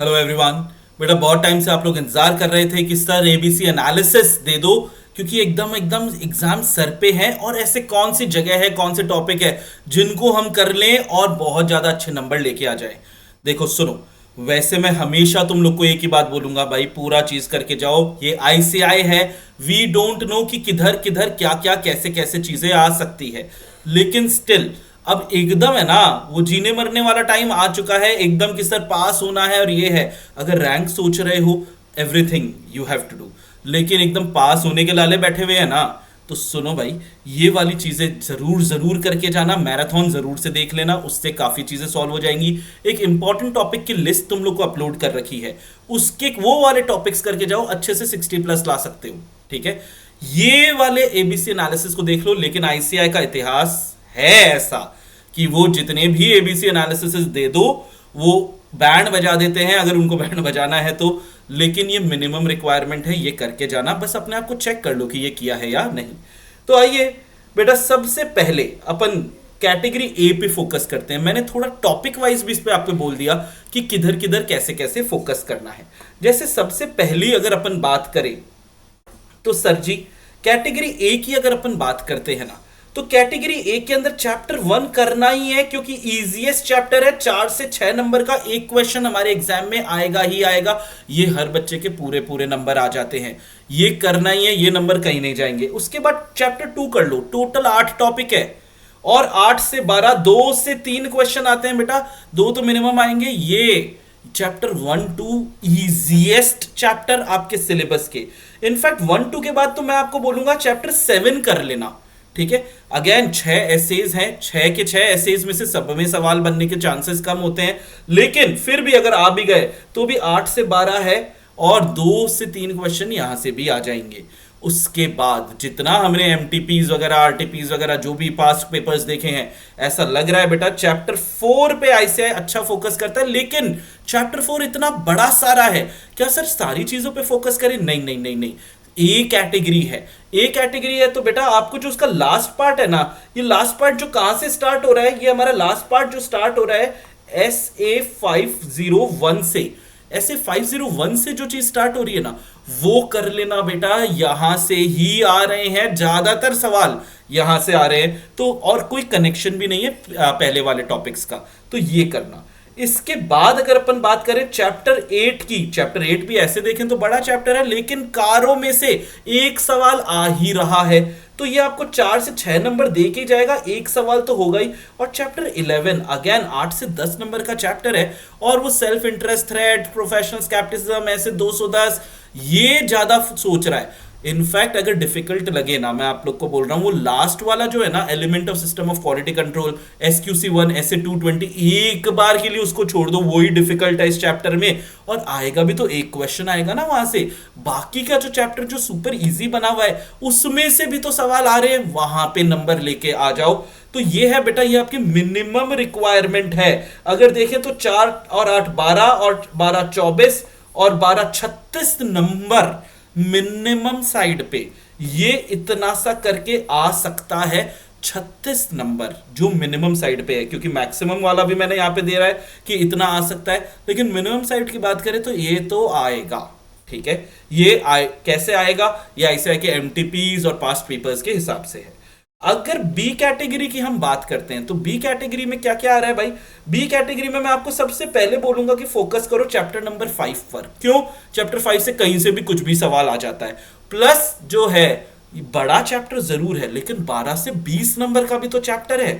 Hello everyone. बेटा बहुत time से आप लोग इंतजार कर रहे थे कि सर एबीसी एनालिसिस दे दो, क्योंकि एकदम एकदम एग्जाम सर पे है और ऐसे कौन सी जगह है, कौन से टॉपिक है जिनको हम कर लें और बहुत ज्यादा अच्छे नंबर लेके आ जाए। देखो सुनो, वैसे मैं हमेशा तुम लोग को एक ही बात बोलूंगा भाई, पूरा चीज करके जाओ। ये आईसीआई है, वी डोंट नो कि किधर किधर क्या क्या कैसे कैसे चीजें आ सकती है, लेकिन स्टिल अब एकदम है ना, वो जीने मरने वाला टाइम आ चुका है एकदम कि सर पास होना है और ये है। अगर रैंक सोच रहे हो, everything you have to do, लेकिन एकदम पास होने के लाले बैठे हुए हैं ना, तो सुनो भाई, ये वाली चीजें जरूर जरूर करके जाना, मैराथन जरूर से देख लेना, उससे काफी चीजें सॉल्व हो जाएंगी। एक इंपॉर्टेंट टॉपिक की लिस्ट तुम लोग को अपलोड कर रखी है, उसके वो वाले टॉपिक्स करके जाओ, अच्छे से 60+ ला सकते हो। ठीक है, ये वाले एबीसी एनालिसिस को देख लो। लेकिन आईसीआई का इतिहास है ऐसा कि वो जितने भी एबीसी एनालिसिस दे दो, वो बैंड बजा देते हैं अगर उनको बैंड बजाना है तो। लेकिन ये मिनिमम रिक्वायरमेंट है, ये करके जाना, बस अपने आप को चेक कर लो कि ये किया है या नहीं। तो आइए बेटा, सबसे पहले अपन कैटेगरी ए पे फोकस करते हैं। मैंने थोड़ा टॉपिक वाइज भी इस पे आपको बोल दिया कि किधर किधर कैसे कैसे फोकस करना है। जैसे सबसे पहली अगर अपन बात करें तो सर जी, कैटेगरी ए की अगर अपन बात करते हैं ना, तो कैटेगरी ए के अंदर चैप्टर 1 करना ही है, क्योंकि इजीएस्ट चैप्टर है। 4 से 6 नंबर का एक क्वेश्चन हमारे एग्जाम में आएगा ही आएगा। ये हर बच्चे के पूरे पूरे नंबर आ जाते हैं, ये करना ही है, ये नंबर कहीं नहीं जाएंगे। उसके बाद चैप्टर 2 कर लो, टोटल 8 टॉपिक है और 8 से 12, 2 से 3 क्वेश्चन आते हैं बेटा, 2 तो मिनिमम आएंगे। ये चैप्टर 1 2 इजीएस्ट चैप्टर आपके सिलेबस के। इनफैक्ट 1 2 के बाद तो मैं आपको बोलूंगा चैप्टर 7 कर लेना। ठीक है, अगेन 6 एसेज हैं, 6 के 6 एसेज में से सब में सवाल बनने के चांसेस कम होते हैं, लेकिन फिर भी अगर आ भी गए तो भी 8 से 12 है और 2 से 3 क्वेश्चन यहां से भी आ जाएंगे। उसके बाद जितना हमने एमटीपीज वगैरह, आरटीपीज वगैरह जो भी पास्ट पेपर्स देखे हैं, ऐसा लग रहा है बेटा चैप्टर 4 पे आईसीआई अच्छा फोकस करता है। लेकिन चैप्टर 4 इतना बड़ा सारा है, क्या सर सारी चीजों पे फोकस करें? नहीं नहीं नहीं नहीं, ए कैटेगरी है। ए कैटेगरी है तो बेटा आपको जो उसका लास्ट पार्ट है ना, ये लास्ट पार्ट जो कहां से स्टार्ट हो रहा है, ये हमारा लास्ट पार्ट जो स्टार्ट हो रहा है SA 501 से। SA 501 से जो चीज स्टार्ट हो रही है ना, वो कर लेना बेटा। यहां से ही आ रहे हैं ज्यादातर सवाल, यहां से आ रहे हैं, तो और कोई कनेक्शन भी नहीं है पहले वाले टॉपिक्स का, तो ये करना। इसके बाद अगर अपन बात करें चैप्टर 8 की, चैप्टर 8 भी ऐसे देखें तो बड़ा चैप्टर है, लेकिन कारों में से एक सवाल आ ही रहा है, तो ये आपको 4 से 6 नंबर दे के जाएगा, एक सवाल तो होगा ही। और चैप्टर 11 अगेन 8 से 10 नंबर का चैप्टर है, और वो self interest, threat, professional scepticism, ऐसे 210 ये ज्यादा सोच रहा है। इनफैक्ट अगर डिफिकल्ट लगे ना, मैं आप लोग को बोल रहा हूं, वो लास्ट वाला जो है ना, element of system of quality control, SQC 1 SA 220, एक बार के लिए उसको छोड़ दो, वही डिफिकल्ट है इस चैप्टर में, और आएगा भी तो एक क्वेश्चन आएगा ना वहां से। बाकी का जो चैप्टर जो सुपर इजी बना हुआ है, उसमें से भी तो सवाल आ रहे हैं, वहां पे नंबर लेके आ जाओ। तो ये है बेटा, ये आपकी मिनिमम रिक्वायरमेंट है। अगर देखें तो 4 और 8 12 और 12 24 और 12 36 नंबर मिनिमम साइड पे, ये इतना सा करके आ सकता है। 36 नंबर जो मिनिमम साइड पे है, क्योंकि मैक्सिमम वाला भी मैंने यहां पे दे रहा है कि इतना आ सकता है, लेकिन मिनिमम साइड की बात करें तो ये तो आएगा। ठीक है, कैसे आएगा? ये आईसीआई के एमटीपीज और पास्ट पेपर्स के हिसाब से है। अगर बी कैटेगरी की हम बात करते हैं तो बी कैटेगरी में क्या क्या आ रहा है भाई? बी कैटेगरी में मैं आपको सबसे पहले बोलूंगा कि फोकस करो चैप्टर नंबर 5 पर। क्यों? चैप्टर 5 से कहीं से भी कुछ भी सवाल आ जाता है, प्लस जो है बड़ा चैप्टर जरूर है, लेकिन 12 से 20 नंबर का भी तो चैप्टर है।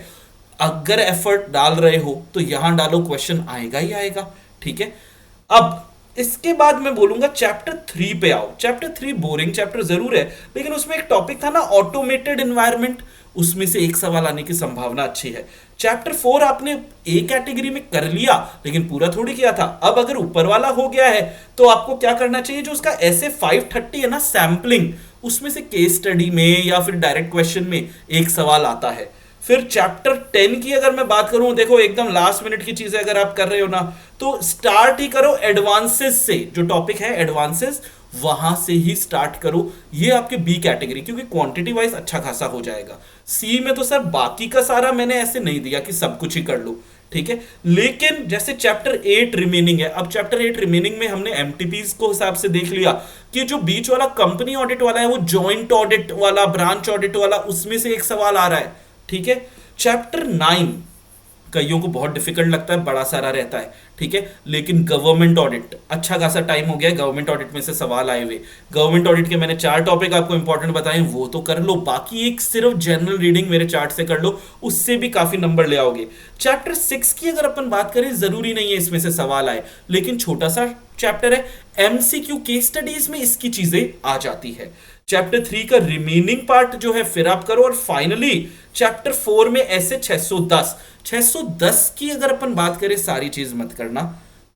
अगर एफर्ट डाल रहे हो तो यहां डालो, क्वेश्चन आएगा ही आएगा। ठीक है, अब इसके बाद मैं बोलूंगा चैप्टर 3 पे आओ। चैप्टर 3 बोरिंग चैप्टर जरूर है, लेकिन उसमें एक टॉपिक था ना, ऑटोमेटेड एनवायरनमेंट, उसमें से एक सवाल आने की संभावना अच्छी है। चैप्टर 4 आपने ए कैटेगरी में कर लिया, लेकिन पूरा थोड़ी किया था। अब अगर ऊपर वाला हो गया है तो आपको क्या करना चाहिए, जो उसका SA 530 है ना, सैंपलिंग, उसमें से केस स्टडी में या फिर डायरेक्ट क्वेश्चन में एक सवाल आता है। फिर चैप्टर 10 की अगर मैं बात करूं, देखो एकदम लास्ट मिनट की चीजें अगर आप कर रहे हो ना, तो स्टार्ट ही करो एडवांसेस से। जो टॉपिक है एडवांसेस, वहां से ही स्टार्ट करो। ये आपके बी कैटेगरी, क्योंकि क्वांटिटी वाइज अच्छा खासा हो जाएगा। सी में तो सर बाकी का सारा मैंने ऐसे नहीं दिया कि सब कुछ ही कर लो। ठीक है। लेकिन जैसे चैप्टर 8 रिमेनिंग है, अब चैप्टर 8 रिमेनिंग में हमने एमटीपीज को हिसाब से देख लिया कि जो बीच वाला कंपनी ऑडिट वाला है वो जॉइंट ऑडिट वाला, ब्रांच ऑडिट वाला, उसमें से एक सवाल आ रहा है, ठीक है। चैप्टर 9 कईयों को बहुत डिफिकल्ट लगता है, बड़ा सारा रहता है, ठीक है। लेकिन गवर्नमेंट ऑडिट, अच्छा खासा टाइम हो गया गवर्नमेंट ऑडिट में से सवाल आए हुए। गवर्नमेंट ऑडिट के मैंने 4 टॉपिक आपको इंपॉर्टेंट बताए, वो तो कर लो, बाकी एक सिर्फ जनरल रीडिंग मेरे चार्ट से कर लो, उससे भी काफी नंबर ले आओगे। चैप्टर 6 की अगर अपन बात करें, जरूरी नहीं है इसमें से सवाल आए, लेकिन छोटा सा चैप्टर है, एमसीक्यू केस स्टडीज में इसकी चीजें आ जाती है। चैप्टर 3 का रिमेनिंग पार्ट जो है फिर आप करो, और फाइनली चैप्टर 4 में ऐसे 610 की अगर अपन बात करें, सारी चीज मत करना,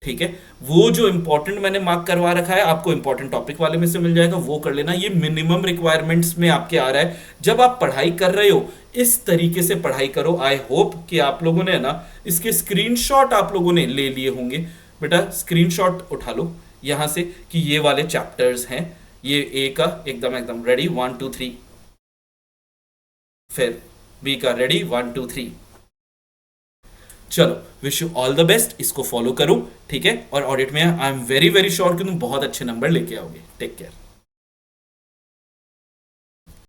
ठीक है। वो जो इंपॉर्टेंट मैंने मार्क करवा रखा है, आपको इंपॉर्टेंट टॉपिक वाले में से मिल जाएगा, वो कर लेना। ये मिनिमम रिक्वायरमेंट्स में आपके आ रहा है। जब आप पढ़ाई कर रहे हो, इस तरीके से पढ़ाई करो। आई होप कि आप लोगों ने ना इसके स्क्रीनशॉट आप लोगों ने ले लिए होंगे। बेटा स्क्रीनशॉट उठा लो यहां से कि ये वाले चैप्टर्स हैं, ये ए का एकदम एकदम रेडी 1 2 3, फिर बी का रेडी 1 2 3। चलो, wish you all the best, इसको फॉलो करो, ठीक है। और ऑडिट में I am very very sure कि तुम बहुत अच्छे नंबर लेके आओगे। Take care.